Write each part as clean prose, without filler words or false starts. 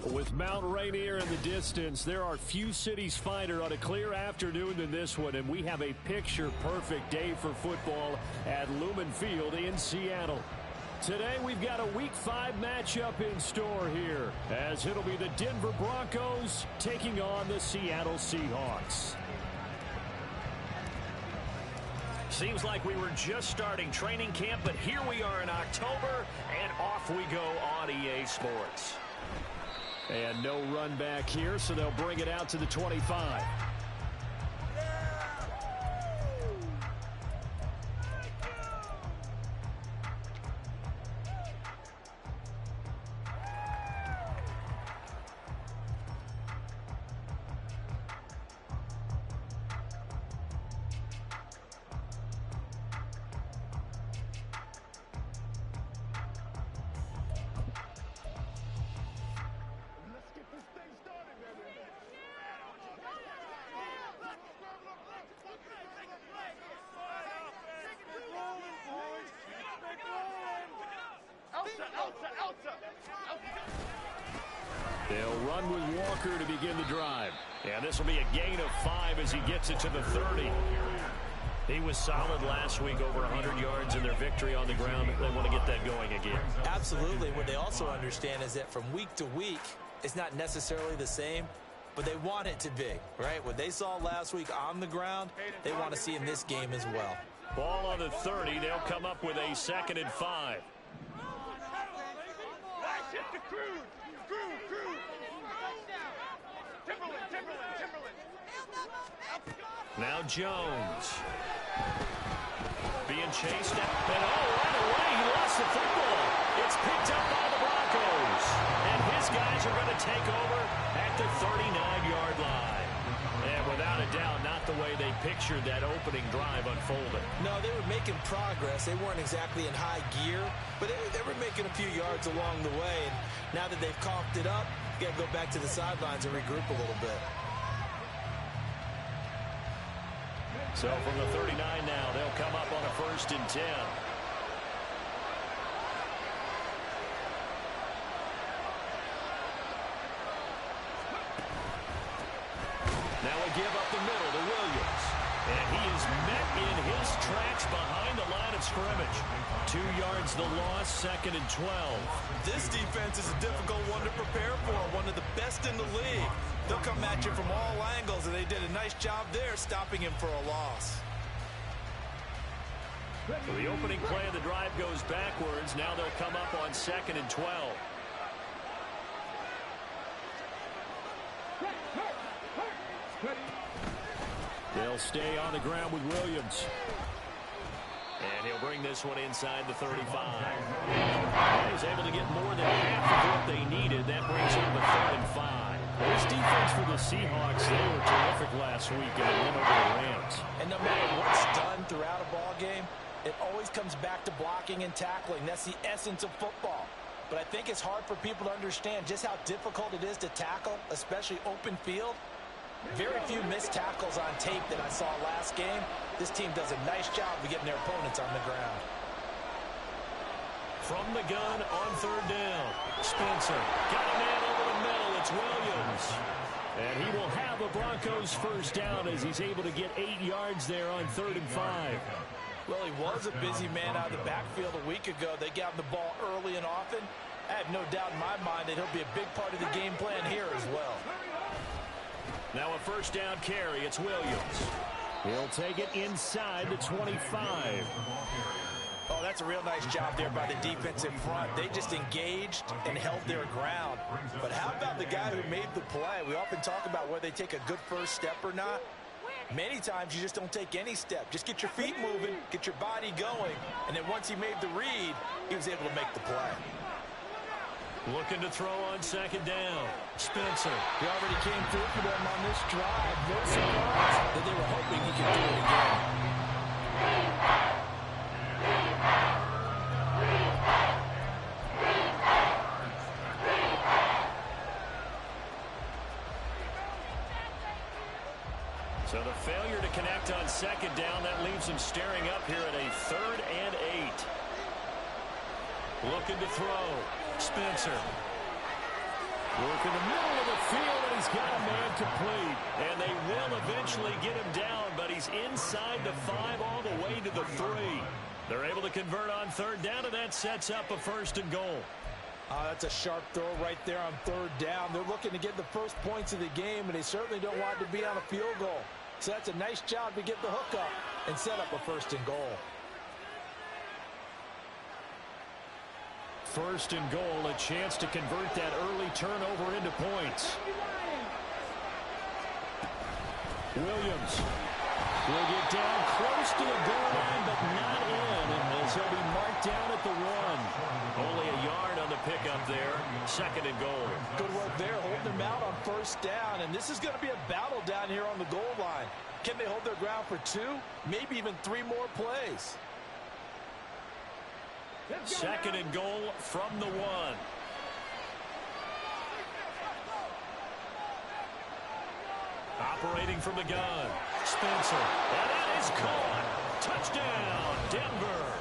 With Mount Rainier in the distance, there are few cities finer on a clear afternoon than this one, and we have a picture-perfect day for football at Lumen Field in Seattle. Today, we've got a Week 5 matchup in store here, as it'll be the Denver Broncos taking on the Seattle Seahawks. Seems like we were just starting training camp, but here we are in October, and off we go on EA Sports. And no run back here, so they'll bring it out to the 25. They'll run with Walker to begin the drive. And this will be a gain of 5 as he gets it to the 30. He was solid last week, over 100 yards in their victory on the ground. They want to get that going again. Absolutely. What they also understand is that from week to week, it's not necessarily the same, but they want it to be, right? What they saw last week on the ground, they want to see in this game as well. Ball on the 30. They'll come up with a 2nd and 5. Now Jones. Being chased out. And right away, he lost the football. It's picked up by the Broncos. And his guys are going to take over at the 39-yard line. And without a doubt, not the way they pictured that opening drive unfolding. No, they were making progress. They weren't exactly in high gear, but they were making a few yards along the way. And now that they've coughed it up, you got to go back to the sidelines and regroup a little bit. So from the 39 now, they'll come up on a 1st and 10. Now a give up the middle to Williams. And he is met in his tracks behind the line of scrimmage. 2 yards the loss, 2nd and 12. This defense is a difficult one to prepare for, one of the best in the league. They'll come at you from all angles, and they did a nice job there stopping him for a loss. So the opening play of the drive goes backwards. Now they'll come up on 2nd and 12. They'll stay on the ground with Williams. And he'll bring this one inside the 35. He was able to get more than half of what they needed. That brings him to 3rd and 5. This defense for the Seahawks, they were terrific last week in a win over the Rams. And no matter what's done throughout a ball game, it always comes back to blocking and tackling. That's the essence of football. But I think it's hard for people to understand just how difficult it is to tackle, especially open field. Very few missed tackles on tape that I saw last game. This team does a nice job of getting their opponents on the ground. From the gun on 3rd down. Spencer got a man over the middle. It's Williams. And he will have a Broncos 1st down as he's able to get 8 yards there on 3rd and 5. Well, he was a busy man out of the backfield a week ago. They got him the ball early and often. I have no doubt in my mind that he'll be a big part of the game plan here as well. Now a 1st down carry. It's Williams. He'll take it inside the 25. Oh, that's a real nice job there by the defense in front. They just engaged and held their ground. But how about the guy who made the play? We often talk about whether they take a good first step or not. Many times you just don't take any step. Just get your feet moving, get your body going, and then once he made the read, he was able to make the play. Looking to throw on 2nd down. Spencer. He already came through for them on this drive. No surprise that they were hoping he could do it again. So the failure to connect on 2nd down, that leaves him staring up here at a 3rd and 8. Looking to throw. Spencer. Working the middle of the field, and he's got a man complete. And they will eventually get him down, but he's inside the 5 all the way to the 3. They're able to convert on third down, and that sets up a 1st and goal. That's a sharp throw right there on third down. They're looking to get the first points of the game, and they certainly don't want to be on a field goal. So that's a nice job to get the hook up and set up a 1st and goal. 1st and goal, a chance to convert that early turnover into points. Williams will get down close to the goal line, but not in, as he'll be marked down at the 1. Only a yard on the pickup there. 2nd and goal. Good work there, holding them out on 1st down, and this is going to be a battle down here on the goal line. Can they hold their ground for 2, maybe even 3 more plays? 2nd and goal from the 1. Operating from the gun, Spencer. And that is caught. Touchdown, Denver.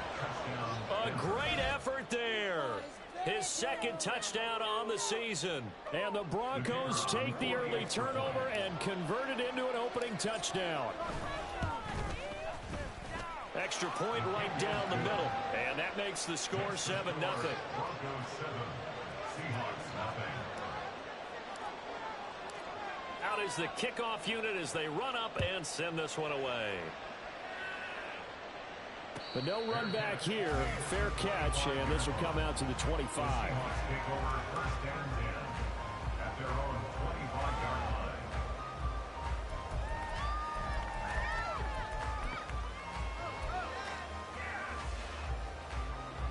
A great effort there. His 2nd touchdown on the season. And the Broncos take the early turnover and convert it into an opening touchdown. Extra point right down the middle. And that makes the score 7-0. Out is the kickoff unit as they run up and send this one away. But no run back here. Fair catch, and this will come out to the 25.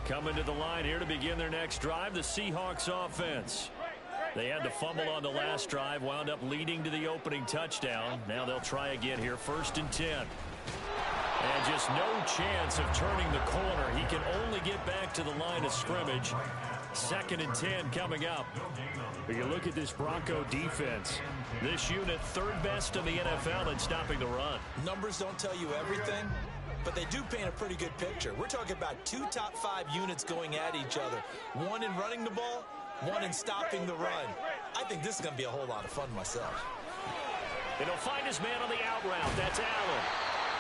Coming to the line here to begin their next drive, the Seahawks offense. They had to fumble on the last drive, wound up leading to the opening touchdown. Now they'll try again here, 1st and 10. And just no chance of turning the corner. He can only get back to the line of scrimmage. 2nd and 10 coming up. But you look at this Bronco defense. This unit 3rd best in the NFL in stopping the run. Numbers don't tell you everything, but they do paint a pretty good picture. We're talking about 2 top 5 units going at each other. 1 in running the ball, 1 in stopping the run. I think this is going to be a whole lot of fun myself. And he'll find his man on the out route. That's Allen.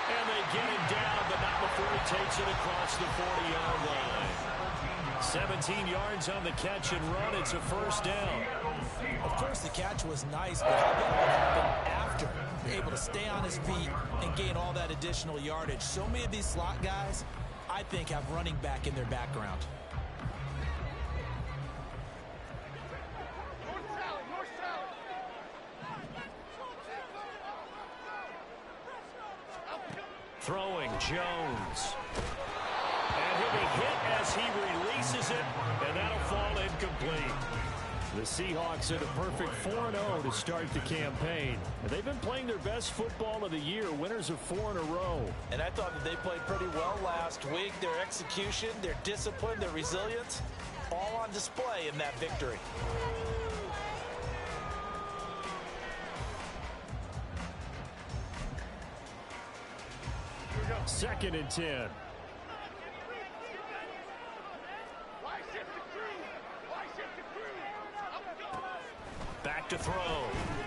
And they get him down, but not before he takes it across the 40-yard line. 17 yards on the catch and run. It's a 1st down. Of course, the catch was nice, but how about what happened after? Able to stay on his feet and gain all that additional yardage. So many of these slot guys, I think, have running back in their background. Throwing Jones. And he'll be hit as he releases it, and that'll fall incomplete. The Seahawks at a perfect 4-0 to start the campaign. And they've been playing their best football of the year, winners of 4 in a row. And I thought that they played pretty well last week. Their execution, their discipline, their resilience, all on display in that victory. 2nd and 10. Back to throw.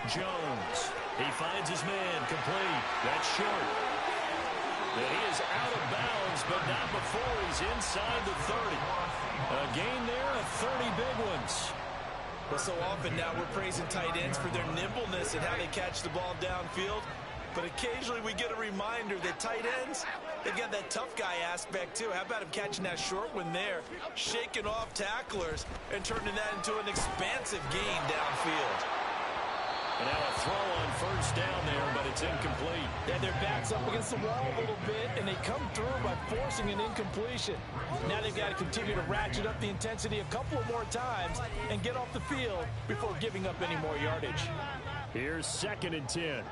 Jones. He finds his man complete. That's short. And he is out of bounds, but not before he's inside the 30. A gain there of 30 big ones. Well, so often now we're praising tight ends for their nimbleness and how they catch the ball downfield. But occasionally we get a reminder that tight ends, they've got that tough guy aspect too. How about him catching that short one there, shaking off tacklers, and turning that into an expansive gain downfield. And now a throw on 1st down there, but it's incomplete. Yeah, their back's up against the wall a little bit, and they come through by forcing an incompletion. Now they've got to continue to ratchet up the intensity a couple of more times and get off the field before giving up any more yardage. Here's 2nd and 10.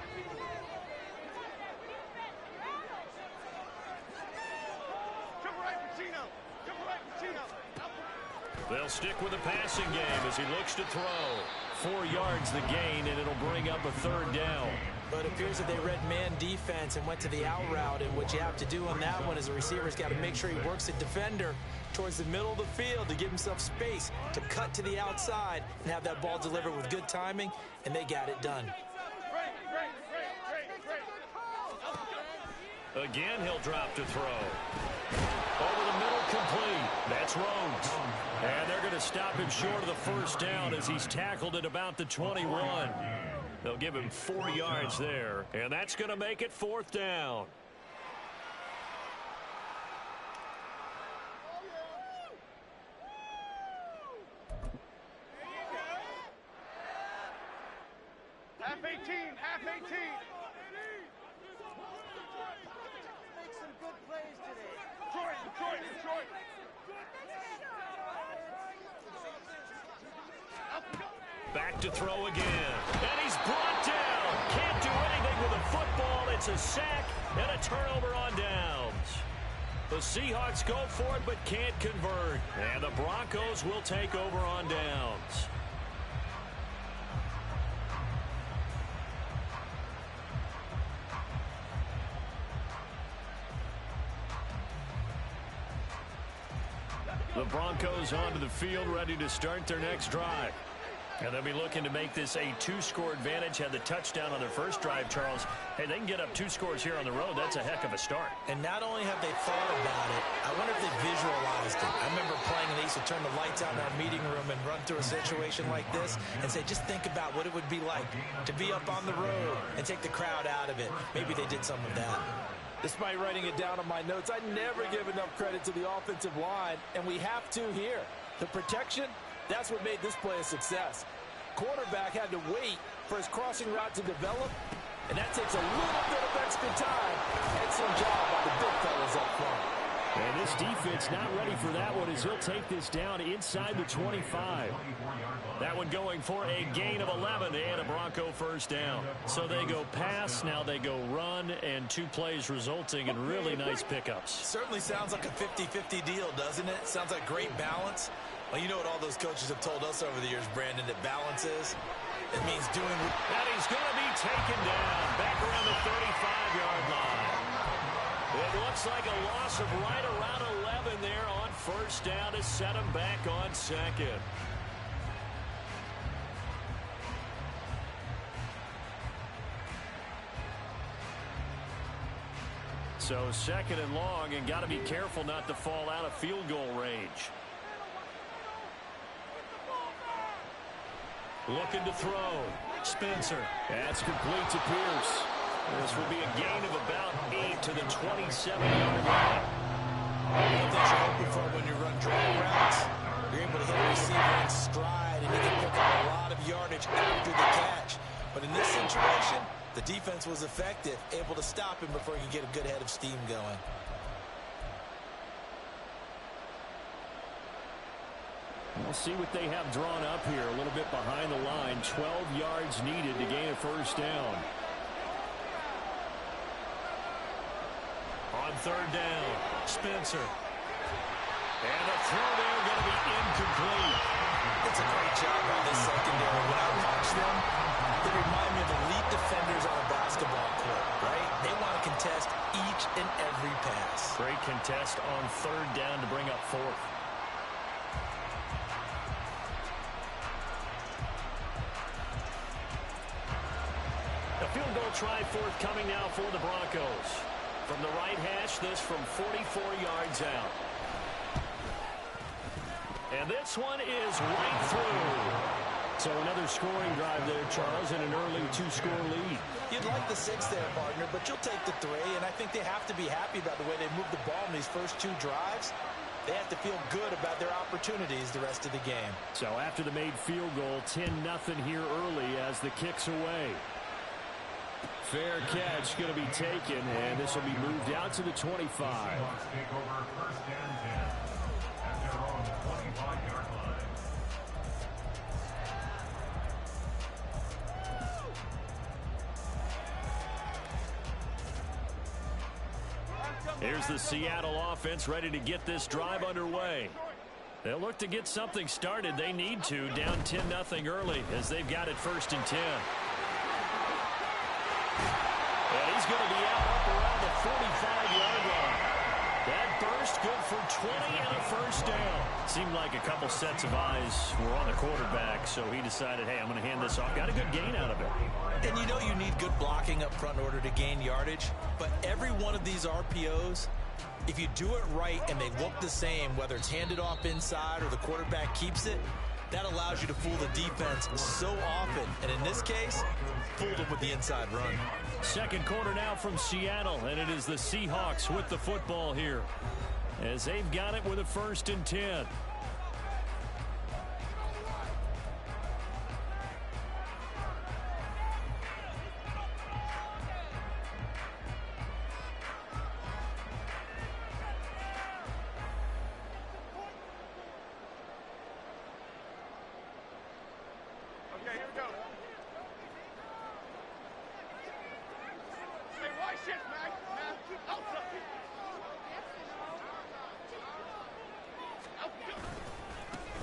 They'll stick with the passing game as he looks to throw. 4 yards the gain, and it'll bring up a 3rd down. But it appears that they read man defense and went to the out route, and what you have to do on that one is the receiver's got to make sure he works the defender towards the middle of the field to give himself space to cut to the outside and have that ball delivered with good timing, and they got it done. Again, he'll drop to throw. Over the middle, complete. That's Rhodes. And they're going to stop him short of the 1st down as he's tackled at about the 21. They'll give him 4 yards there, and that's going to make it 4th down. Half 18, half 18. Make some good plays today. Detroit. Back to throw again. And he's brought down. Can't do anything with a football. It's a sack and a turnover on downs. The Seahawks go for it but can't convert. And the Broncos will take over on downs. The Broncos onto the field, ready to start their next drive. And they'll be looking to make this a 2-score advantage. Had the touchdown on their first drive, Charles. Hey, they can get up 2 scores here on the road. That's a heck of a start. And not only have they thought about it, I wonder if they visualized it. I remember playing, and they used to turn the lights out in our meeting room and run through a situation like this and say, just think about what it would be like to be up on the road and take the crowd out of it. Maybe they did some of that. Despite writing it down on my notes, I never give enough credit to the offensive line, and we have to here. The protection, that's what made this play a success. Quarterback had to wait for his crossing route to develop, and that takes a little bit of extra time. Excellent job by the big fellas up front. And this defense not ready for that one as he'll take this down inside the 25. That one going for a gain of 11 and a Bronco 1st down. So they go pass, now they go run, and 2 plays resulting in really nice pickups. Certainly sounds like a 50-50 deal, doesn't it? Sounds like great balance. Well, you know what all those coaches have told us over the years, Brandon, that balance is? It means doing... And he's going to be taken down back around the 35-yard line. It looks like a loss of right around 11 there on 1st down to set him back on 2nd. So 2nd and long, and got to be careful not to fall out of field goal range. Looking to throw. Spencer. That's complete to Pierce. This will be a gain of about 8 to the 27-yard line. One thing you're hoping for when you run drag routes, you're able to hit a receiver in stride, and you can pick up a lot of yardage after the catch. But in this situation, the defense was effective, able to stop him before he could get a good head of steam going. We'll see what they have drawn up here. A little bit behind the line. 12 yards needed to gain a 1st down. On 3rd down, Spencer. And the throw there going to be incomplete. It's a great job by this secondary. When I watch them, they remind me of elite defenders on a basketball court, right? They want to contest each and every pass. Great contest on 3rd down to bring up 4th. A field goal try forthcoming now for the Broncos. From the right hash, this from 44 yards out. And this one is right through. So another scoring drive there, Charles, and an early 2-score lead. You'd like the 6 there, partner, but you'll take the 3, and I think they have to be happy about the way they moved the ball in these first 2 drives. They have to feel good about their opportunities the rest of the game. So after the made field goal, 10-0 here early as the kick's away. Fair catch going to be taken, and this will be moved out to the 25. Here's the Seattle offense ready to get this drive underway. They'll look to get something started. They need to, down 10-0 early as they've got it 1st and 10. And he's going to be out up around the 45-yard line. That burst good for 20 and a first down. Seemed like a couple sets of eyes were on the quarterback, so he decided, hey, I'm going to hand this off. Got a good gain out of it. And you know you need good blocking up front in order to gain yardage, but every one of these RPOs, if you do it right and they look the same, whether it's handed off inside or the quarterback keeps it, that allows you to fool the defense so often. And in this case, fooled them with the inside run. Second quarter now from Seattle, and it is the Seahawks with the football here as they've got it with a 1st and 10.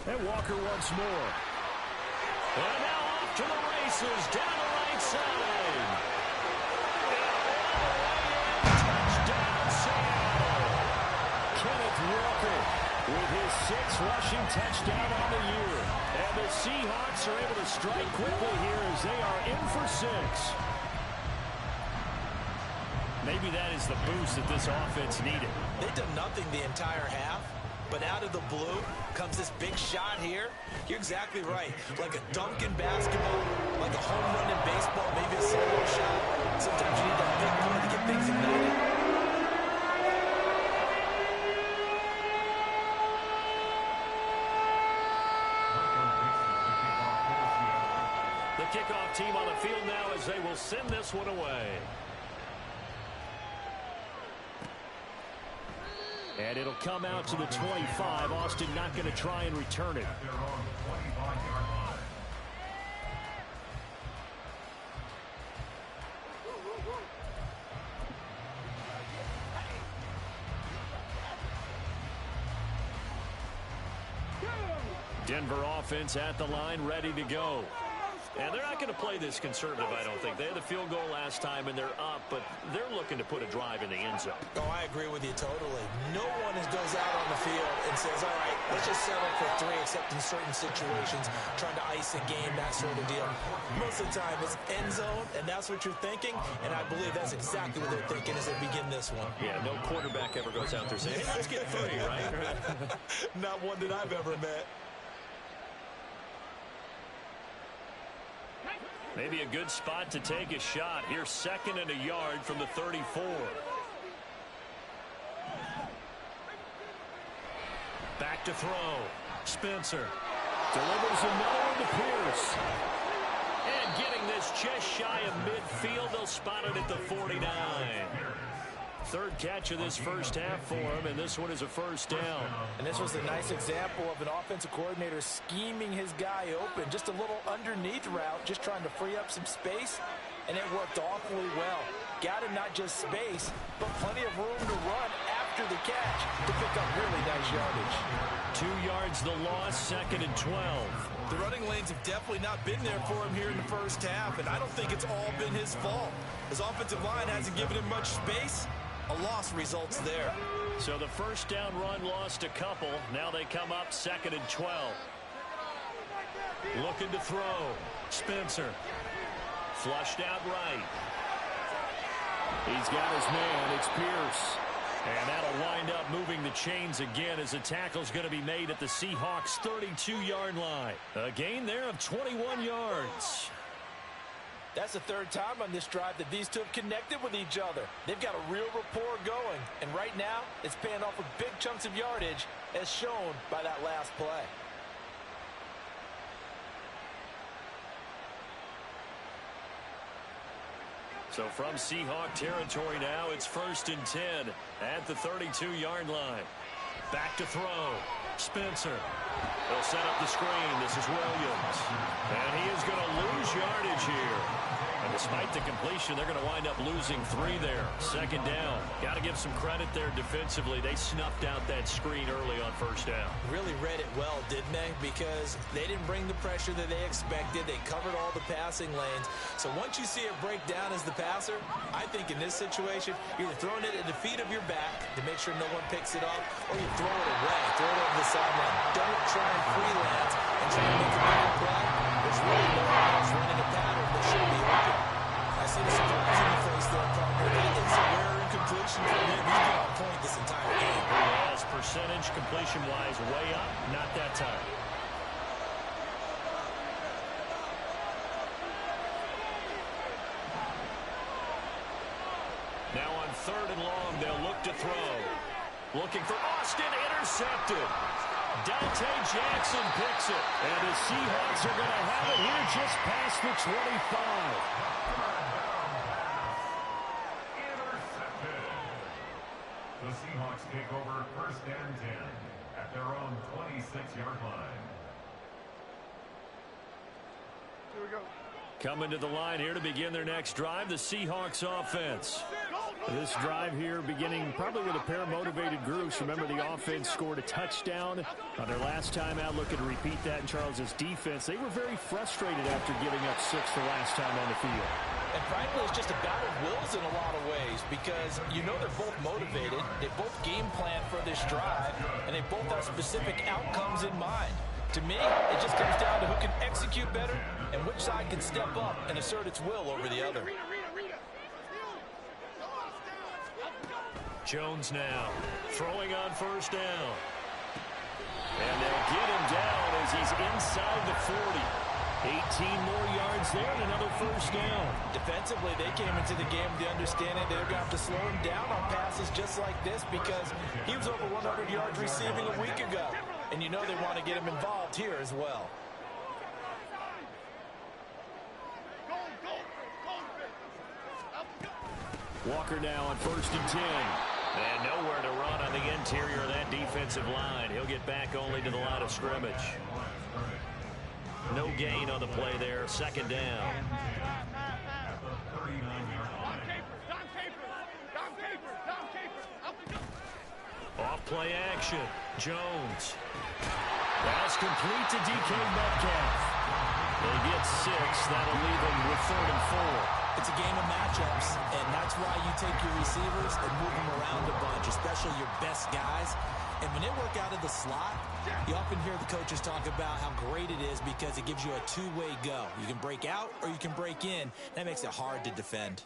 And Walker once more. And now off to the races down the right side. Touchdown, Seattle. Kenneth Walker with his 6th rushing touchdown on the year. And the Seahawks are able to strike quickly here as they are in for 6. Maybe that is the boost that this offense needed. They've done nothing the entire half, but out of the blue comes this big shot here. You're exactly right. Like a dunk in basketball, like a home run in baseball, maybe a solo shot. Sometimes you need that big play to get things ignited. The kickoff team on the field now as they will send this one away. And it'll come out to the 25. Austin not going to try and return it. Denver offense at the line, ready to go. And they're not going to play this conservative, I don't think. They had the field goal last time, and they're up, but they're looking to put a drive in the end zone. Oh, I agree with you totally. No one goes out on the field and says, all right, let's just settle for 3, except in certain situations, trying to ice a game, that sort of deal. Most of the time, it's end zone, and that's what you're thinking, and I believe that's exactly what they're thinking as they begin this one. Yeah, no quarterback ever goes out there saying, hey, let's get 3, right? Not one that I've ever met. Maybe a good spot to take a shot. Here's 2nd and a yard from the 34. Back to throw. Spencer delivers another one to Pierce. And getting this just shy of midfield, they'll spot it at the 49. 3rd catch of this first half for him, and this one is a first down. And this was a nice example of an offensive coordinator scheming his guy open. Just a little underneath route, just trying to free up some space, and it worked awfully well. Got him not just space, but plenty of room to run after the catch to pick up really nice yardage. 2 yards the loss, 2nd and 12. The running lanes have definitely not been there for him here in the first half, and I don't think it's all been his fault. His offensive line hasn't given him much space. A loss results there. So the first down run lost a couple. Now they come up 2nd and 12. Looking to throw. Spencer. Flushed out right. He's got his man. It's Pierce. And that'll wind up moving the chains again as the tackle's going to be made at the Seahawks' 32-yard line. A gain there of 21 yards. That's the 3rd time on this drive that these two have connected with each other. They've got a real rapport going. And right now, it's paying off with big chunks of yardage, as shown by that last play. So from Seahawk territory now, it's 1st and 10 at the 32-yard line. Back to throw. Spencer. They'll set up the screen. This is Williams. And he is going to lose yardage here. And Despite the completion, they're going to wind up losing 3 there. Second down. Got to give some credit there defensively. They snuffed out that screen early on first down. Really read it well, didn't they? Because they didn't bring the pressure that they expected. They covered all the passing lanes. So once you see it break down as the passer, I think in this situation, you're throwing it at the feet of your back to make sure no one picks it up, or you throw it away, throw it over the sideline. Don't try and freelance and try to make a big play. There's really no one else running a pattern that should be open. I see the surprise in the face there, partner. That is a rare incompletion for him. He's been on point this entire game. As percentage completion-wise, way up, not that time. Now on 3rd and long, they'll look to throw. Looking for Austin, intercepted. Dante Jackson picks it. And the Seahawks are going to have it here just past the 25. Intercepted. The Seahawks take over 1st and 10 at their own 26-yard line. Here we go. Coming to the line here to begin their next drive, the Seahawks offense. This drive here beginning probably with a pair of motivated groups. Remember, the offense scored a touchdown on their last time out. Looking to repeat that in Charles's defense. They were very frustrated after giving up 6 the last time on the field. And frankly, it's just a battle of wills in a lot of ways because you know they're both motivated. They both game plan for this drive, and they both have specific outcomes in mind. To me, it just comes down to who can execute better and which side can step up and assert its will over the other. Jones now throwing on 1st down. And they'll get him down as he's inside the 40. 18 more yards there and another 1st down. Defensively, they came into the game with the understanding they're going to have to slow him down on passes just like this because he was over 100 yards receiving a week ago. And you know they want to get him involved here as well. Walker now on 1st and 10. And nowhere to run on the interior of that defensive line. He'll get back only to the line of scrimmage. No gain on the play there. 2nd down. Off play action. Jones. Pass complete to DK Metcalf. They get 6. That'll leave them with 3rd and 4. It's a game of matchups, and that's why you take your receivers and move them around a bunch, especially your best guys. And when they work out of the slot, you often hear the coaches talk about how great it is because it gives you a two-way go. You can break out or you can break in. That makes it hard to defend.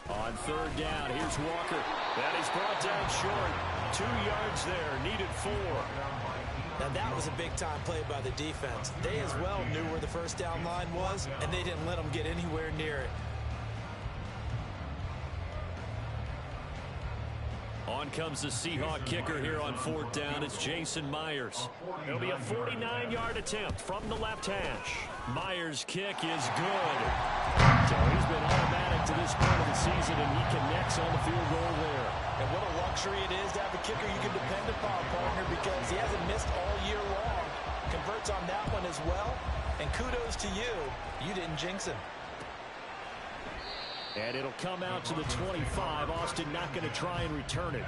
On 3rd down, here's Walker. That is brought down short. 2 yards there, needed 4. Now that was a big-time play by the defense. They as well knew where the 1st down line was, and they didn't let them get anywhere near it. On comes the Seahawk kicker here on 4th down. It's Jason Myers. It'll be a 49-yard attempt from the left hash. Myers' kick is good. So he's been automatic to this point of the season, and he connects on the field goal there. And what a luxury it is to have a kicker you can depend upon, partner, because he hasn't missed all year long. Converts on that one as well. And kudos to you. You didn't jinx him. And it'll come out to the 25. Austin not going to try and return it.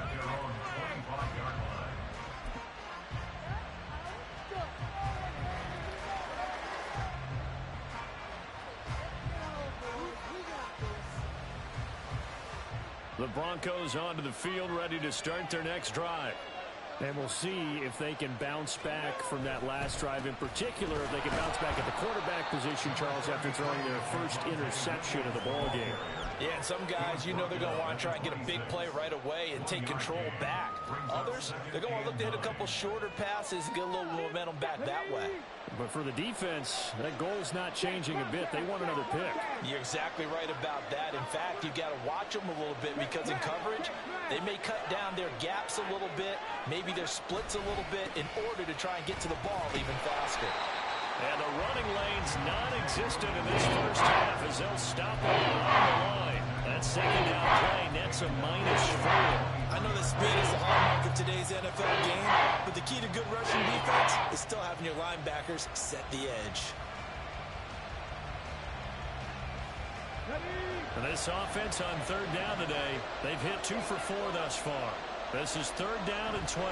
The Broncos onto the field, ready to start their next drive. And we'll see if they can bounce back from that last drive. In particular, if they can bounce back at the quarterback position, Charles, after throwing their first interception of the ball game. Yeah, and some guys, you know they're going to want to try and get a big play right away and take control back. Others, they're going to want to look to hit a couple shorter passes and get a little momentum back that way. But for the defense, that goal's not changing a bit. They want another pick. You're exactly right about that. In fact, you've got to watch them a little bit because in coverage, they may cut down their gaps a little bit, maybe their splits a little bit in order to try and get to the ball even faster. And the running lane's non-existent in this first half as they'll stop on the line. That 2nd down play nets a -4. I know the speed is the hallmark of in today's NFL game, but the key to good rushing defense is still having your linebackers set the edge. And this offense on third down today, they've hit 2 for 4 thus far. This is third down and 12.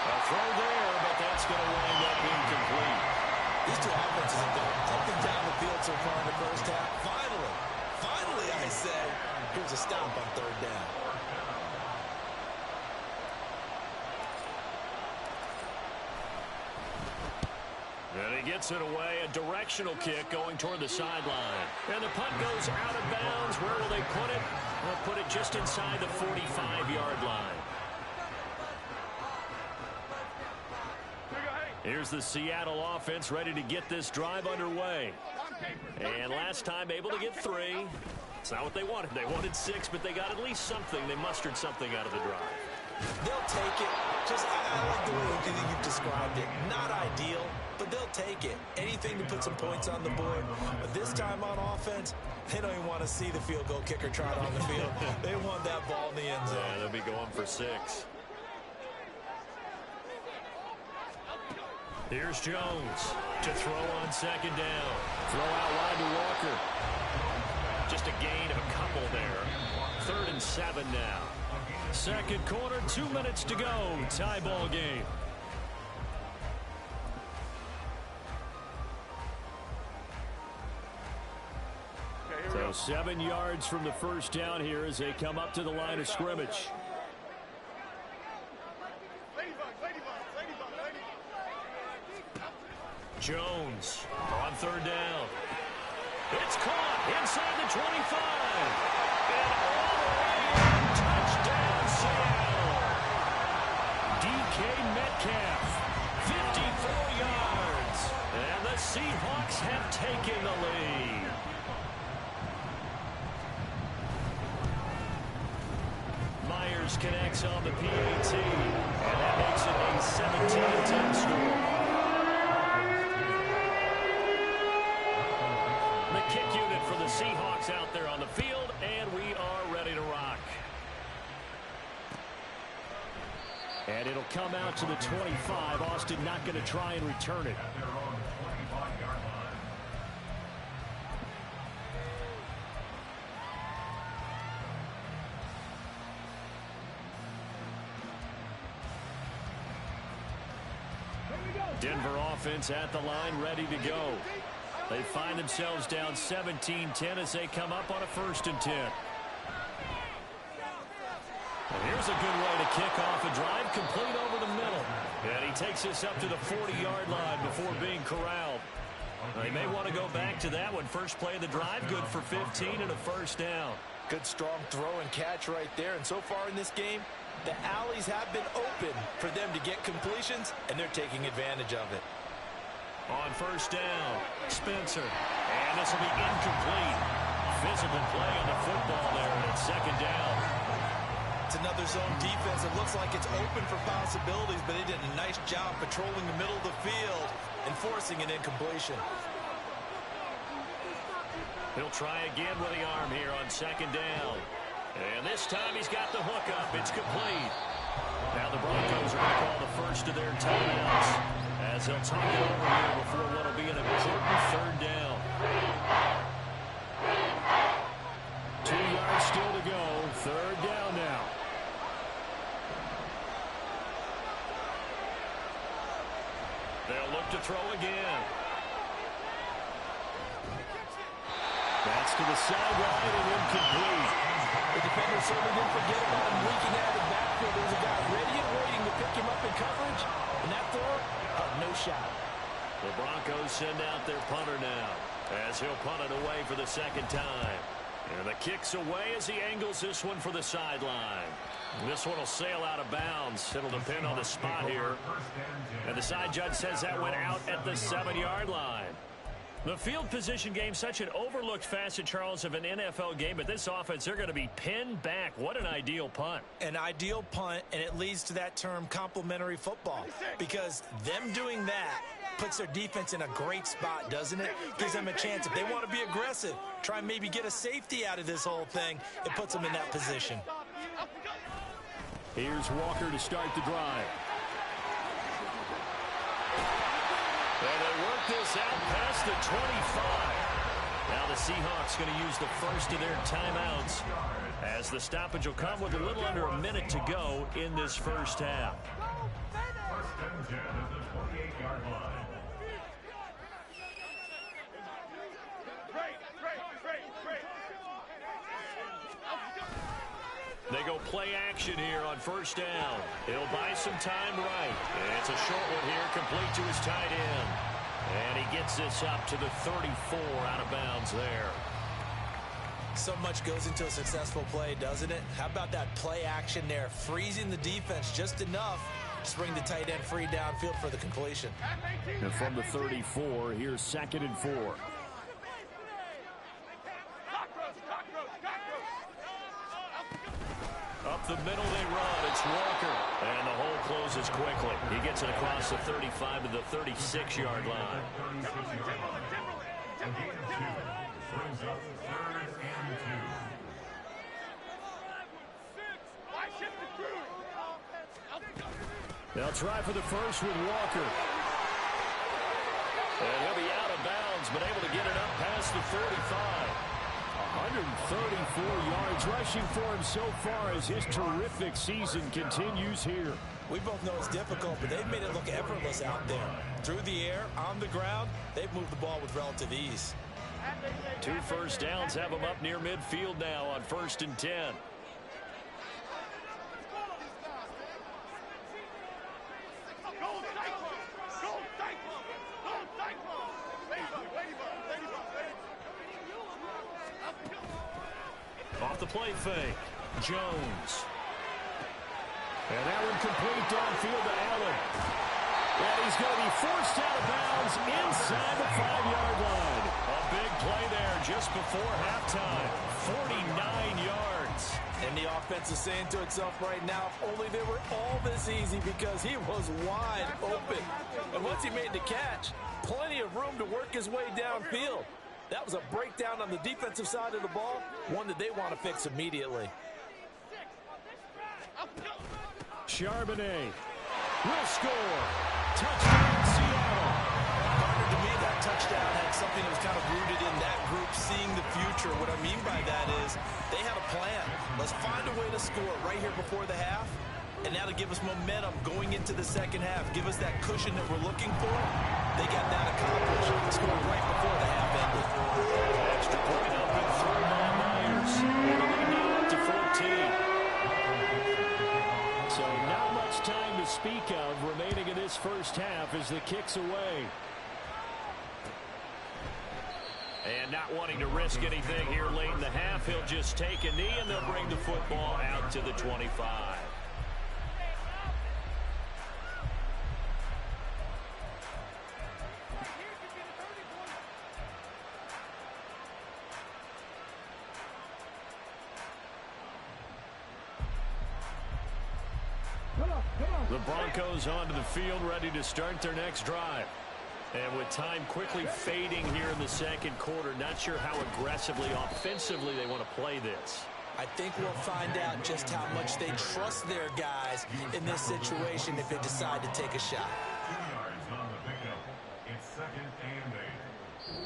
A throw there, but that's going to wind up incomplete. These two offenses have been up and down the field so far in the first half. Finally, I say, here's a stop on third down. And he gets it away, a directional kick going toward the sideline. And the punt goes out of bounds. Where will they put it? They'll put it just inside the 45-yard line. Here's the Seattle offense ready to get this drive underway. And last time able to get 3. It's not what they wanted. They wanted 6, but they got at least something. They mustered something out of the drive. They'll take it. I like the way you've described it. Not ideal, but they'll take it. Anything to put some points on the board. But this time on offense, they don't even want to see the field goal kicker trot on the field. They want that ball in the end zone. Yeah, they'll be going for 6. Here's Jones to throw on second down. Throw out wide to Walker. Just a gain of a couple there. 3rd and 7 now. Second quarter, 2 minutes to go. Tie ball game. So 7 yards from the first down here as they come up to the line of scrimmage. Jones on third down. It's caught inside the 25. And all the way in. Touchdown, Seattle. DK Metcalf, 54 yards. And the Seahawks have taken the lead. Myers connects on the PAT. And that makes it a 17-10 score. Kick unit for the Seahawks out there on the field, and we are ready to rock. And it'll come out to the 25. Austin not going to try and return it. Denver offense at the line, ready to go. They find themselves down 17-10 as they come up on a 1st and 10. And here's a good way to kick off a drive, complete over the middle. And he takes this up to the 40-yard line before being corralled. They may want to go back to that one. First play of the drive, good for 15 and a 1st down. Good strong throw and catch right there. And so far in this game, the alleys have been open for them to get completions, and they're taking advantage of it. On 1st down, Spencer. And this will be incomplete. Physical play on the football there, and it's 2nd down. It's another zone defense. It looks like it's open for possibilities, but they did a nice job patrolling the middle of the field and forcing an incompletion. He'll try again with the arm here on 2nd down. And this time he's got the hook up. It's complete. Now the Broncos are going to call the first of their timeouts as they'll talk it over here before what will be an important 3rd down. 2 yards still to go. 3rd down now. They'll look to throw again. That's to the sideline and incomplete. The defender certainly didn't forget about him leaking out of the backfield. There's a guy ready and waiting to pick him up in coverage. And that throw, no shot. The Broncos send out their punter now as he'll punt it away for the 2nd time. And the kick's away as he angles this one for the sideline. This one will sail out of bounds. It'll depend on the spot here. And the side judge says that went out at the 7-yard line. The field position game, such an overlooked facet, Charles, of an NFL game. But this offense, they're going to be pinned back. What an ideal punt. An ideal punt, and it leads to that term complementary football. Because them doing that puts their defense in a great spot, doesn't it? Gives them a chance. If they want to be aggressive, try and maybe get a safety out of this whole thing, it puts them in that position. Here's Walker to start the drive. And they work this out past the 25. Now the Seahawks going to use the first of their timeouts as the stoppage will come with a little under a minute to go in this first half. First and 10 at the 28-yard line. They go play action here on first down. He'll buy some time right. And it's a short one here, complete to his tight end. And he gets this up to the 34 out of bounds there. So much goes into a successful play, doesn't it? How about that play action there? Freezing the defense just enough to bring the tight end free downfield for the completion. And from the 34, here's 2nd and 4. Up the middle they run. It's Walker. And the hole closes quickly. He gets it across the 35 to the 36-yard line. 36-yard line. A gain of 2. Brings up 3rd and 2. They'll try for the first with Walker. And he'll be out of bounds, but able to get it up past the 35. 134 yards rushing for him so far as his terrific season continues here. We both know it's difficult, but they've made it look effortless out there. Through the air, on the ground, they've moved the ball with relative ease. 2 first downs have them up near midfield now on 1st and 10. Off the play fake, Jones. And that one complete downfield to Allen. And he's going to be forced out of bounds inside the 5-yard line. A big play there just before halftime. 49 yards. And the offense is saying to itself right now, if only they were all this easy, because he was wide open. And once he made the catch, plenty of room to work his way downfield. That was a breakdown on the defensive side of the ball, one that they want to fix immediately. Charbonnet will score. Touchdown, Seattle. Partner, to me, that touchdown had something that was kind of rooted in that group seeing the future. What I mean by that is they had a plan. Let's find a way to score right here before the half. And now to give us momentum going into the second half, give us that cushion that we're looking for. They got that accomplished. Scored right before the half ended. Extra point up and through by Myers. And the lead now up to 14. So not much time to speak of remaining in this first half as the kick's away. And not wanting to risk anything here late in the half, he'll just take a knee and they'll bring the football out to the 25. The Broncos onto the field, ready to start their next drive. And with time quickly fading here in the second quarter, not sure how aggressively, offensively they want to play this. I think we'll find out just how much they trust their guys in this situation if they decide to take a shot. 2 yards on the pickup. It's 2nd and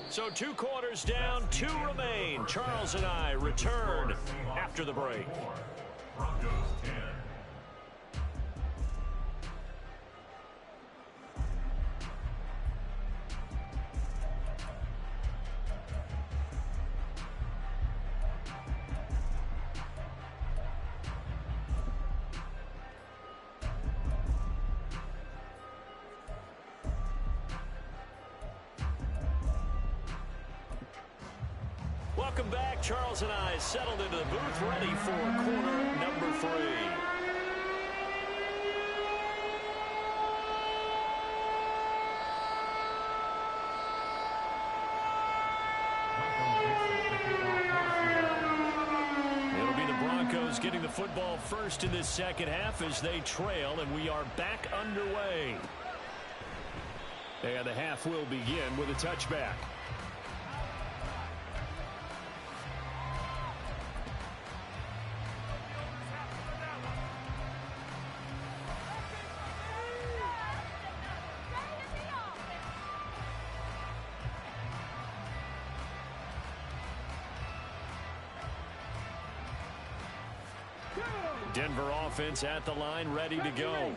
8. So 2 quarters down, 2 remain. Charles and I return after the break. Broncos 10. Welcome back. Charles and I settled into the booth, ready for quarter number 3. It'll be the Broncos getting the football first in this second half as they trail, and we are back underway. And the half will begin with a touchback. Denver offense at the line, ready to go.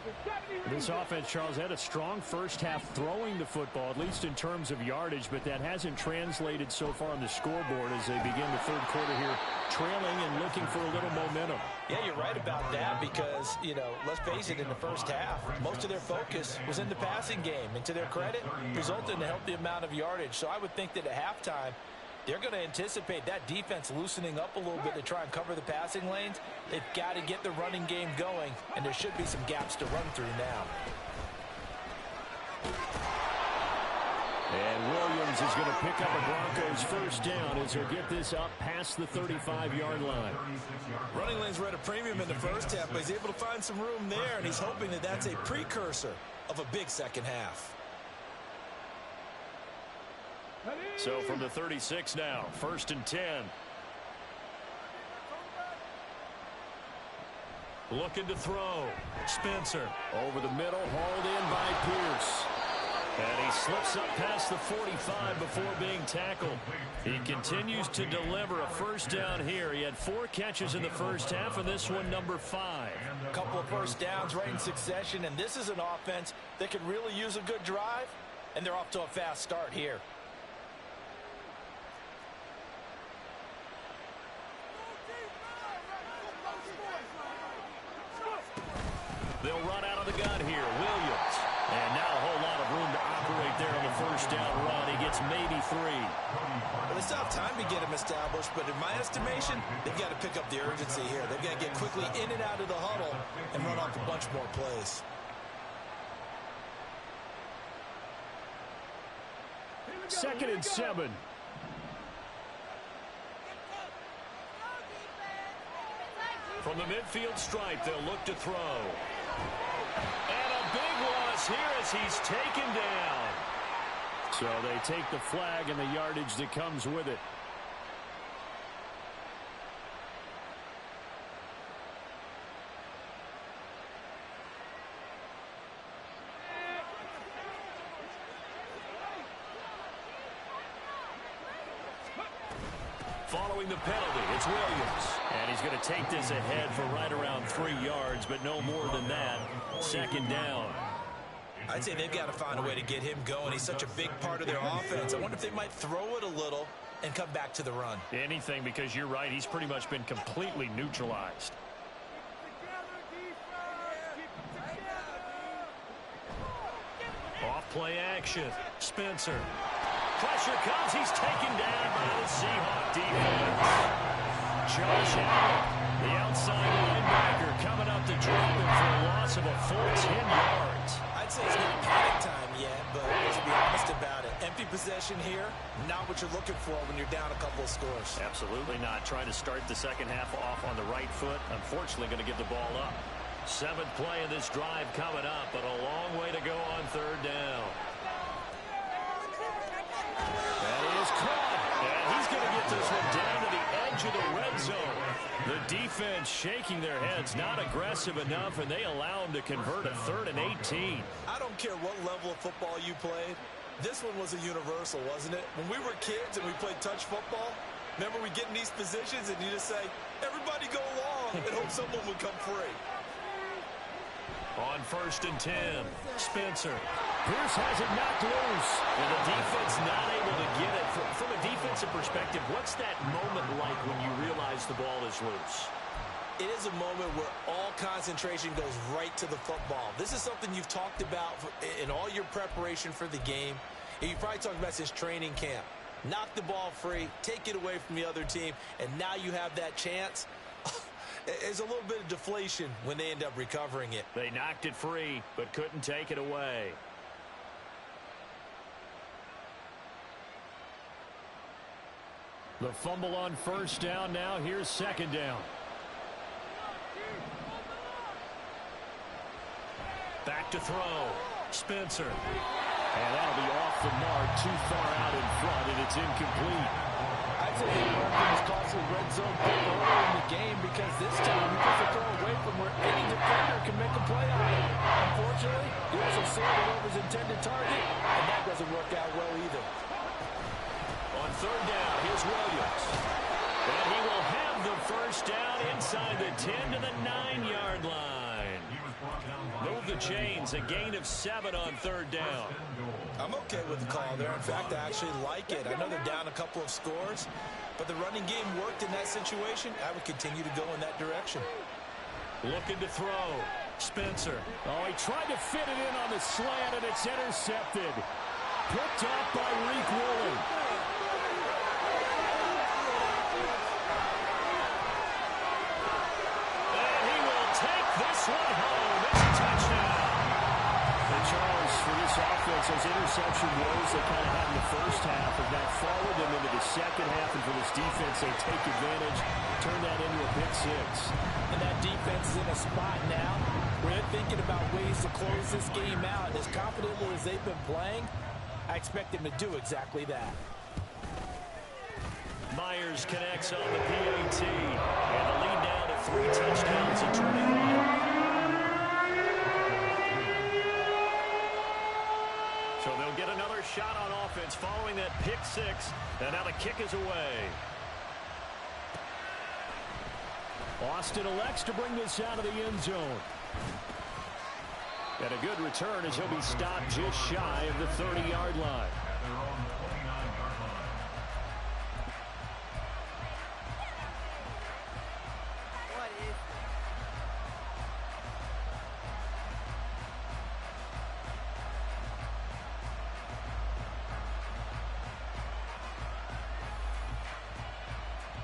This offense, Charles, had a strong first half throwing the football, at least in terms of yardage, but that hasn't translated so far on the scoreboard as they begin the third quarter here, trailing and looking for a little momentum. Yeah, you're right about that because, let's face it, in the first half, most of their focus was in the passing game. And to their credit, resulted in a healthy amount of yardage. So I would think that at halftime, they're going to anticipate that defense loosening up a little bit to try and cover the passing lanes. They've got to get the running game going, and there should be some gaps to run through now. And Williams is going to pick up a Broncos first down as he'll get this up past the 35-yard line. Running lanes were at a premium in the first half, but he's able to find some room there, and he's hoping that that's a precursor of a big second half. So from the 36 now, 1st and 10. Looking to throw. Spencer. Over the middle, hauled in by Pierce. And he slips up past the 45 before being tackled. He continues to deliver a first down here. He had 4 catches in the first half, and this one number 5. A couple of first downs right in succession, and this is an offense that could really use a good drive, and they're off to a fast start here. They'll run out of the gun here. Williams. And now a whole lot of room to operate there on the first down run. He gets maybe 3. Well, they still have time to get him established, but in my estimation, they've got to pick up the urgency here. They've got to get quickly in and out of the huddle and run off a bunch more plays. Second and 7. From the midfield stripe, they'll look to throw. And a big loss here as he's taken down. So they take the flag and the yardage that comes with it. Following the penalty, it's Williams. And he's going to take this ahead for right around 3 yards, but no more than that. Second down. I'd say they've got to find a way to get him going. He's such a big part of their offense. I wonder if they might throw it a little and come back to the run. Anything, because you're right. He's pretty much been completely neutralized. Off play action. Spencer. Pressure comes. He's taken down by the Seahawk defense. Josh Allen, the outside linebacker, coming up to drop him for a loss of a full 10 yards. I'd say it's not panic time yet, but let's be honest about it. Empty possession here, not what you're looking for when you're down a couple of scores. Absolutely not. Trying to start the second half off on the right foot. Unfortunately, going to give the ball up. 7th play of this drive coming up, but a long way to go on 3rd down. That is caught. And he's going to get this one down to the edge of the red zone. The defense shaking their heads, not aggressive enough, and they allow him to convert a 3rd and 18. I don't care what level of football you played. This one was a universal, wasn't it? When we were kids and we played touch football, remember we get in these positions and you just say, everybody go along and hope someone would come free. On 1st and 10, Spencer. Pierce has it knocked loose. And the defense not able to get it. From a defensive perspective, what's that moment like when you realize the ball is loose? It is a moment where all concentration goes right to the football. This is something you've talked about in all your preparation for the game. And you probably talked about since training camp. Knock the ball free, take it away from the other team, and now you have that chance. There's a little bit of deflation when they end up recovering it. They knocked it free, but couldn't take it away. The fumble on 1st down now. Here's 2nd down. Back to throw. Spencer. And that'll be off the mark, too far out in front, and it's incomplete. I'd say the American was costly red zone pick earlier in the game because this time he puts the throw away from where any defender can make a play on it. Unfortunately, he also sailed over his intended target, and that doesn't work out well either. On third down, here's Williams. And he will have the first down inside the 10 to the 9-yard line. Move the chains, a gain of 7 on third down. I'm okay with the call there. In fact, I actually like it. I know they're down a couple of scores, but the running game worked in that situation. I would continue to go in that direction. Looking to throw. Spencer. Oh, he tried to fit it in on the slant, and it's intercepted. Picked up by Reek Woolen. And he will take this one home. It's a touchdown. And Charles, for this offense, those interception woes they kind of had in the first half have now followed them into the second half, and for this defense, they take advantage, turn that into a pick six. And that defense is in a spot now where they're thinking about ways to close this game out. And as confidently as they've been playing, I expect them to do exactly that. Myers connects on the PAT. And the lead down to 3 touchdowns at 21. So they'll get another shot on offense following that pick six. And now the kick is away. Austin elects to bring this out of the end zone. And a good return as he'll be stopped just shy of the 30-yard line.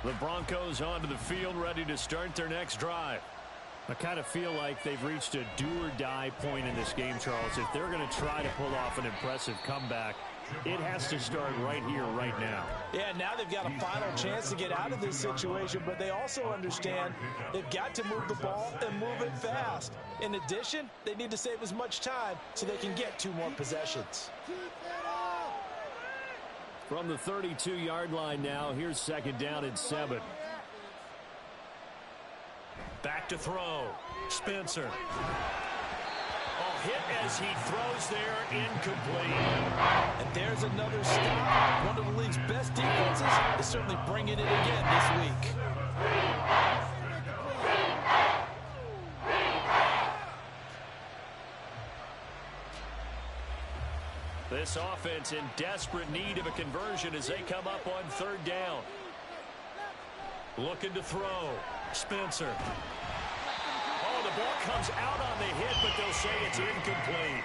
The Broncos onto the field, ready to start their next drive. I kind of feel like they've reached a do-or-die point in this game, Charles. If they're going to try to pull off an impressive comeback, it has to start right here, right now. Yeah, now they've got a final chance to get out of this situation, but they also understand they've got to move the ball and move it fast. In addition, they need to save as much time so they can get 2 more possessions. From the 32-yard line now, here's second down and 7. Back to throw. Spencer. Oh, hit as he throws there, incomplete. And there's another stop. One of the league's best defenses is certainly bringing it again this week. This offense in desperate need of a conversion as they come up on third down. Looking to throw. Spencer. Oh, the ball comes out on the hit, but they'll say it's incomplete.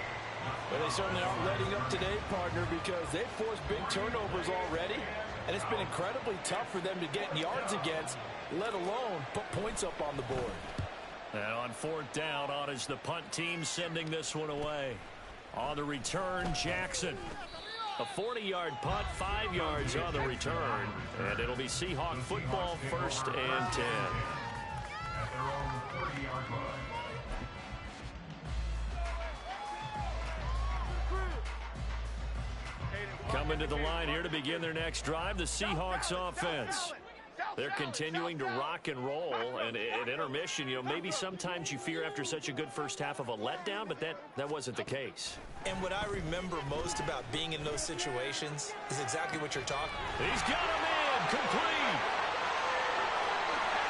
But they certainly aren't letting up today, partner, because they've forced big turnovers already, and it's been incredibly tough for them to get yards against, let alone put points up on the board. And on fourth down, on is the punt team sending this one away. On the return, Jackson. A 40-yard punt, 5 yards on the return. And it'll be Seahawk football, 1st and 10. At their own 30-yard line. Coming to the line here to begin their next drive, the Seahawks offense. They're continuing to rock and roll, and at intermission, you know, maybe sometimes you fear after such a good first half of a letdown, but that wasn't the case. And what I remember most about being in those situations is exactly what you're talking about. He's got him in, complete.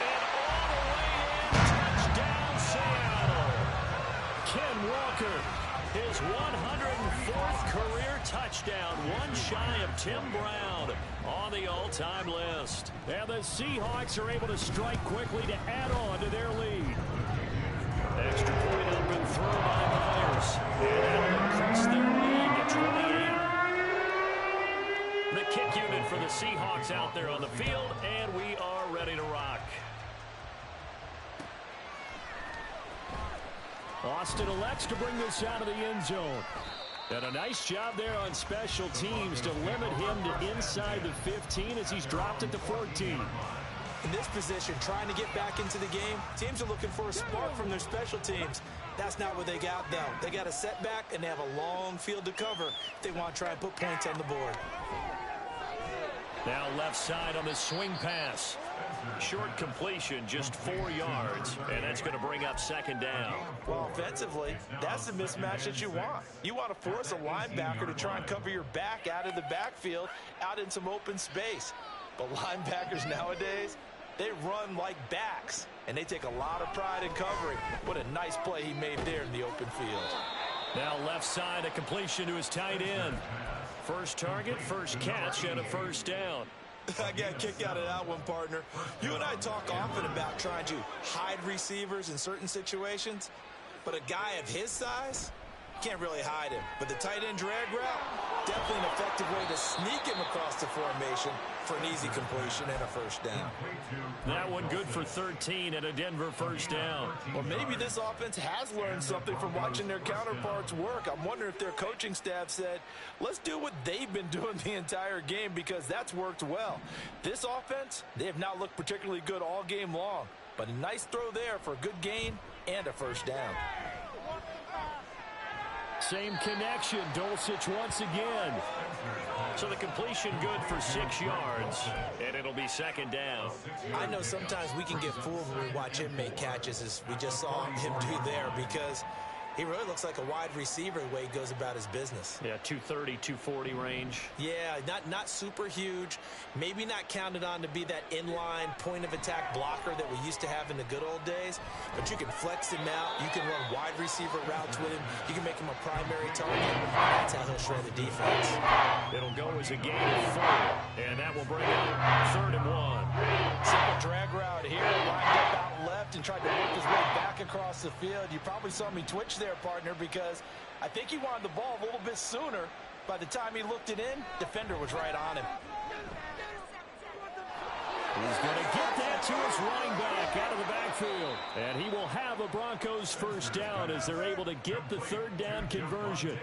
And all the way in, touchdown Seattle. Ken Walker, his 104th career touchdown, one shy of Tim Brown on the all-time list. And the Seahawks are able to strike quickly to add on to their lead. Extra point up and throw by Myers. And that'll increase their lead to 28. The kick unit for the Seahawks out there on the field, and we are ready to rock. Austin elects to bring this out of the end zone. And a nice job there on special teams to limit him to inside the 15 as he's dropped at the 14. In this position, trying to get back into the game, teams are looking for a spark from their special teams. That's not what they got, though. They got a setback, and they have a long field to cover if they want to try and put points on the board. Now left side on the swing pass. Short completion, just 4 yards, and that's going to bring up second down. Well, offensively, that's the mismatch that you want. You want to force a linebacker to try and cover your back out of the backfield, out in some open space. But linebackers nowadays, they run like backs, and they take a lot of pride in covering. What a nice play he made there in the open field. Now left side, a completion to his tight end. First target, first catch, and a first down. I got a kick out of that one, partner. You and I talk often about trying to hide receivers in certain situations, but a guy of his size, can't really hide him. But the tight end drag route, definitely an effective way to sneak him across the formation for an easy completion and a first down. That one good for 13 and a Denver first down. Well, maybe this offense has learned something from watching their counterparts work. I'm wondering if their coaching staff said, let's do what they've been doing the entire game, because that's worked well. This offense, they have not looked particularly good all game long, but a nice throw there for a good gain and a first down. Same connection, Dulcich once again. So the completion good for 6 yards, and it'll be second down. I know sometimes we can get fooled when we watch him make catches, as we just saw him do there, because he really looks like a wide receiver the way he goes about his business. Yeah, 230, 240 range. Yeah, not super huge. Maybe not counted on to be that inline point-of-attack blocker that we used to have in the good old days. But you can flex him out. You can run wide receiver routes with him. You can make him a primary target. That's how he'll shred the defense. It'll go as a gain of 4, and that will bring up 3rd and 1. Simple drag route here. Lined up out left and tried to work his way back across the field. You probably saw me twitch there, partner, because I think he wanted the ball a little bit sooner. By the time he looked it in, defender was right on him. He's going to get that to his running back out of the backfield. And he will have a Broncos first down as they're able to get the 3rd down conversion.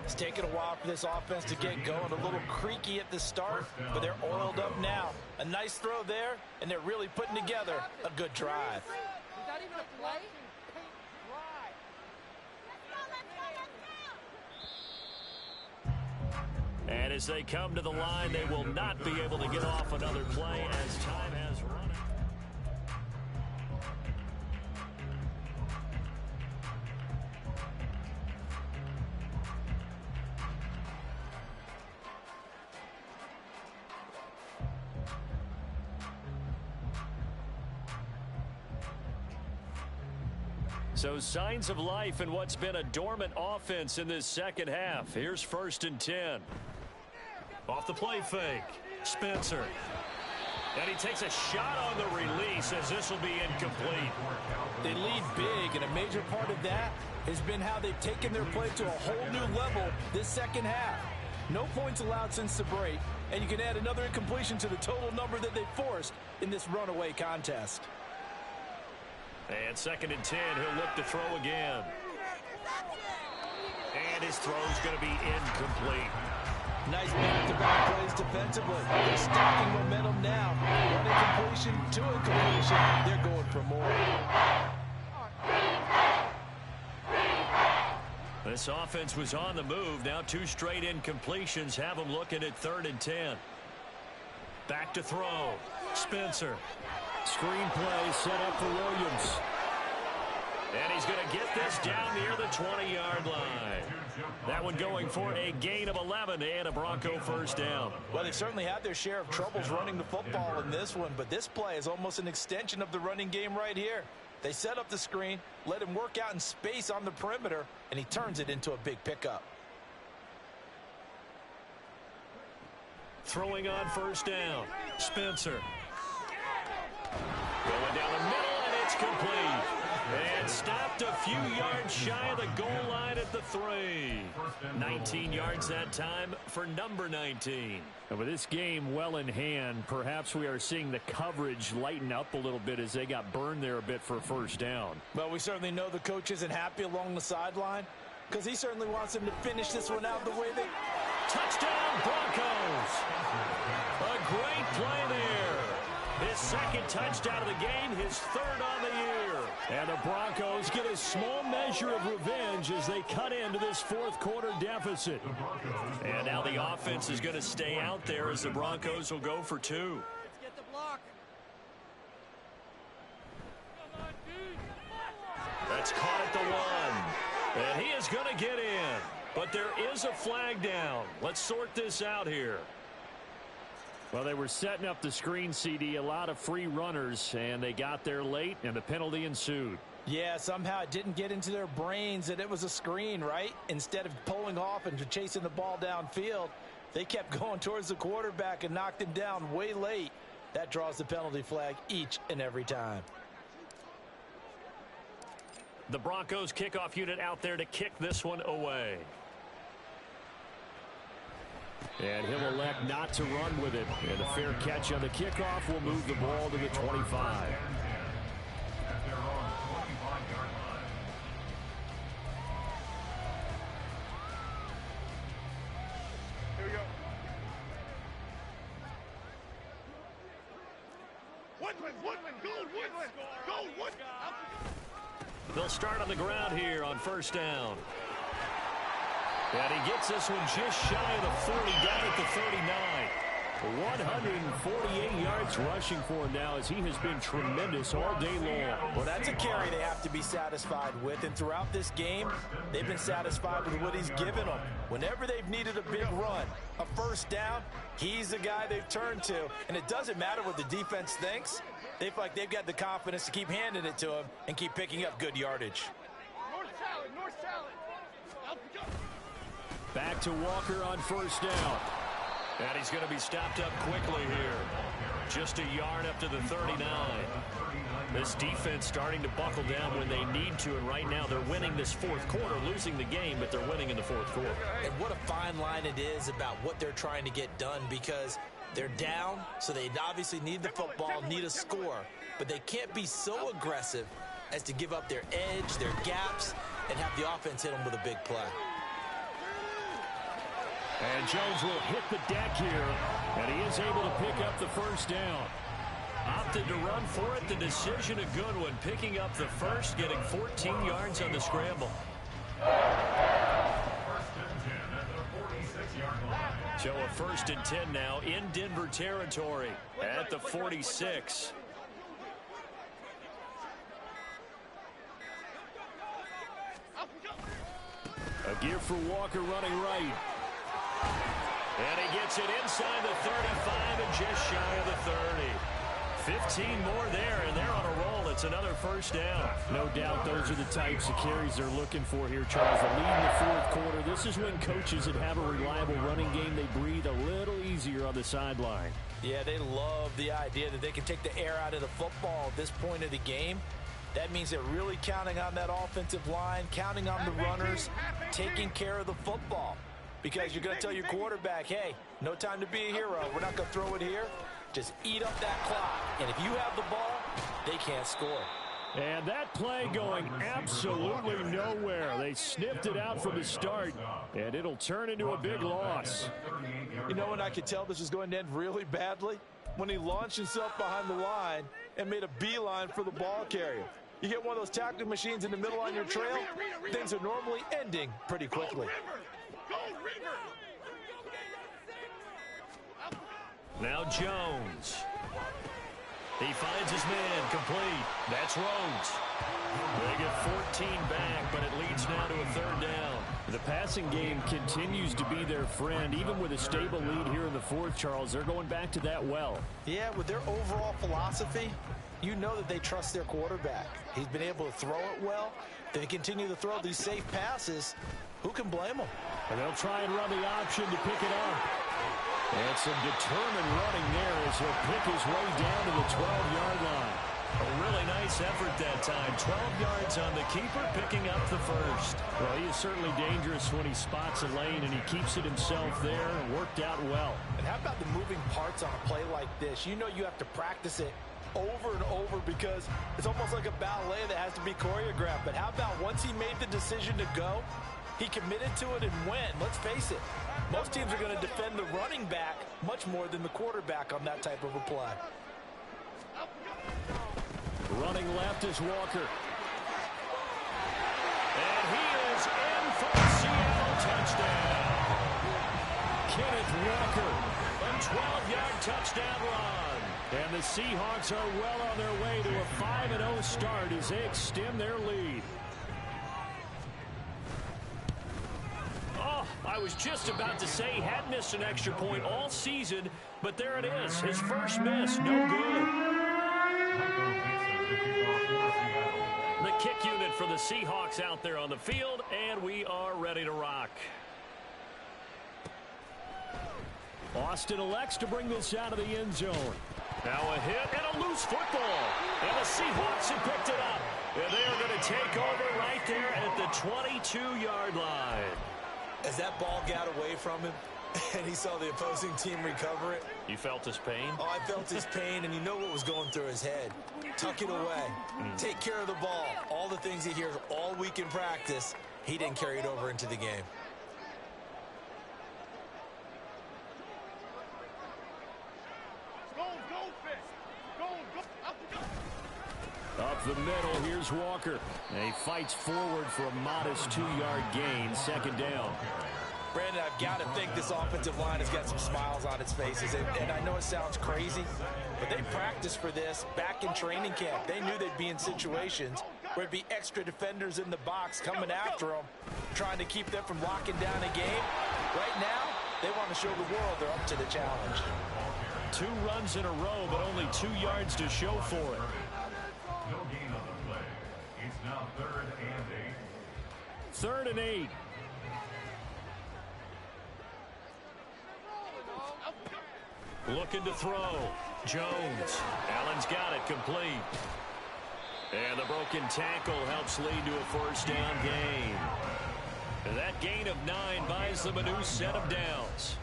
It's taken a while for this offense to get going. A little creaky at the start, but they're oiled up now. A nice throw there, and they're really putting together a good drive. And as they come to the line, they will not be able to get off another play as time has run out. So signs of life in what's been a dormant offense in this second half. Here's 1st and 10. Off the play fake, Spencer. And he takes a shot on the release as this will be incomplete. They lead big, and a major part of that has been how they've taken their play to a whole new level this second half. No points allowed since the break, and you can add another incompletion to the total number that they forced in this runaway contest. And 2nd and 10, he'll look to throw again. And his throw's going to be incomplete. Nice back-to-back plays defensively. They're stacking momentum now. One incompletion, 2 incompletion. They're going for more. This offense was on the move. Now 2 straight incompletions have them looking at 3rd and 10. Back to throw. Spencer. Screen play set up for Williams. And he's going to get this down near the 20-yard line. That one going for a gain of 11 and a Bronco first down. Well, they've certainly had their share of troubles running the football in this one, but this play is almost an extension of the running game right here. They set up the screen, let him work out in space on the perimeter, and he turns it into a big pickup. Throwing on first down, Spencer. Going down the middle, and it's complete. And stopped a few yards shy of the goal line at the 3. 19 yards that time for number 19. And with this game well in hand, perhaps we are seeing the coverage lighten up a little bit as they got burned there a bit for a first down. Well, we certainly know the coach isn't happy along the sideline, because he certainly wants them to finish this one out the way they... Touchdown, Broncos! A great play there. His second touchdown of the game, his third on the year. And the Broncos get a small measure of revenge as they cut into this fourth quarter deficit. And now the offense is going to stay out there as the Broncos will go for two. Let's get the block. That's caught at the 1. And he is going to get in. But there is a flag down. Let's sort this out here. Well, they were setting up the screen, CD, a lot of free runners, and they got there late, and the penalty ensued. Yeah, somehow it didn't get into their brains that it was a screen, right? Instead of pulling off and chasing the ball downfield, they kept going towards the quarterback and knocked him down way late. That draws the penalty flag each and every time. The Broncos kickoff unit out there to kick this one away. And he'll elect not to run with it. And a fair catch on the kickoff will move the ball to the 25. Here we go. Woodland, go Woodland, go Woodland. They'll start on the ground here on first down. And he gets this one just shy of the 40, down at the 39. 148 yards rushing for him now as he has been tremendous all day long. Well, that's a carry they have to be satisfied with. And throughout this game, they've been satisfied with what he's given them. Whenever they've needed a big run, a first down, he's the guy they've turned to. And it doesn't matter what the defense thinks. They feel like they've got the confidence to keep handing it to him and keep picking up good yardage. North salad. Back to Walker on first down. And he's going to be stopped up quickly here. Just a yard up to the 39. This defense starting to buckle down when they need to, and right now they're winning this fourth quarter, losing the game, but they're winning in the fourth quarter. And what a fine line it is about what they're trying to get done, because they're down, so they obviously need the football, need a score, but they can't be so aggressive as to give up their edge, their gaps, and have the offense hit them with a big play. And Jones will hit the deck here, and he is able to pick up the first down. Opted to run for it. The decision a good one. Picking up the first, getting 14 yards on the scramble. So a 1st and 10 now in Denver territory at the 46. A gear for Walker running right. And he gets it inside the 35 and just shy of the 30. 15 more there, and they're on a roll. It's another first down. No doubt those are the types of carries they're looking for here, Charles. The lead in the fourth quarter. This is when coaches that have a reliable running game, they breathe a little easier on the sideline. Yeah, they love the idea that they can take the air out of the football at this point of the game. That means they're really counting on that offensive line, counting on the runners, taking care of the football. Because you're going to tell your quarterback, hey, no time to be a hero. We're not going to throw it here. Just eat up that clock. And if you have the ball, they can't score. And that play going absolutely nowhere. They sniffed it out from the start, and it'll turn into a big loss. You know when I could tell this was going to end really badly? When he launched himself behind the line and made a beeline for the ball carrier. You get one of those tackling machines in the middle on your trail, things are normally ending pretty quickly. Now Jones. He finds his man complete. That's Rhodes. They get 14 back, but it leads now to a third down. The passing game continues to be their friend. Even with a stable lead here in the fourth, Charles, they're going back to that well. Yeah, with their overall philosophy, you know that they trust their quarterback. He's been able to throw it well. They continue to throw these safe passes. Who can blame them? And they'll try and run the option to pick it up. And some determined running there as he'll pick his way down to the 12-yard line. A really nice effort that time. 12 yards on the keeper, picking up the first. Well, he is certainly dangerous when he spots a lane, and he keeps it himself there and worked out well. And how about the moving parts on a play like this? You know you have to practice it over and over because it's almost like a ballet that has to be choreographed. But how about once he made the decision to go, he committed to it and went. Let's face it, most teams are going to defend the running back much more than the quarterback on that type of a play. Running left is Walker. And he is in for the Seattle touchdown. Kenneth Walker. A 12-yard touchdown run. And the Seahawks are well on their way to a 5-0 start as they extend their lead. Oh, I was just about to say he had missed an extra point all season, but there it is. His first miss, no good. The kick unit for the Seahawks out there on the field, and we are ready to rock. Austin elects to bring this out of the end zone. Now a hit and a loose football. And the Seahawks have picked it up. And they are going to take over right there at the 22-yard line. As that ball got away from him and he saw the opposing team recover it. You felt his pain? Oh, I felt his pain, and you know what was going through his head. Tuck it away. Take care of the ball. All the things he hears all week in practice, he didn't carry it over into the game. Up the middle, here's Walker. And he fights forward for a modest 2-yard gain, second down. Brandon, I've got to think this offensive line has got some smiles on its faces. And I know it sounds crazy, but they practiced for this back in training camp. They knew they'd be in situations where it'd be extra defenders in the box coming after them, trying to keep them from locking down a game. Right now, they want to show the world they're up to the challenge. 2 runs in a row, but only 2 yards to show for it. No gain on the play. It's now 3rd and 8. 3rd and 8. Looking to throw. Jones. Allen's got it complete. And the broken tackle helps lead to a first down gain. And that gain of 9 buys them a new set of downs.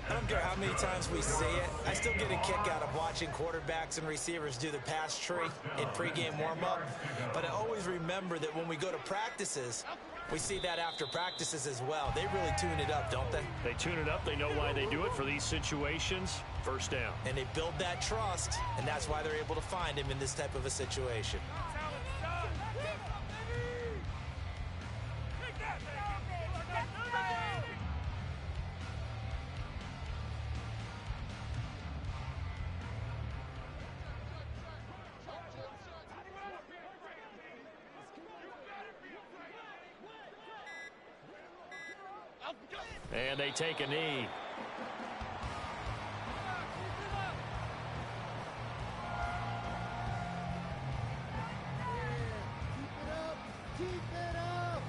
I don't care how many times we say it, I still get a kick out of watching quarterbacks and receivers do the pass tree in pregame warm-up. But I always remember that when we go to practices, we see that after practices as well. They really tune it up, don't they? They tune it up. They know why they do it for these situations. First down. And they build that trust, and that's why they're able to find him in this type of a situation. And they take a knee. Keep it up!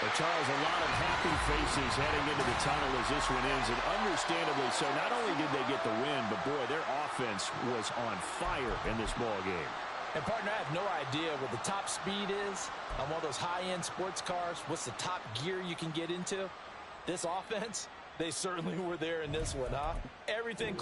But Charles, a lot of happy faces heading into the tunnel as this one ends, and understandably so. Not only did they get the win, but boy, their offense was on fire in this ball game. And partner, I have no idea what the top speed is on one of those high-end sports cars. What's the top gear you can get into? This offense, they certainly were there in this one, huh? Everything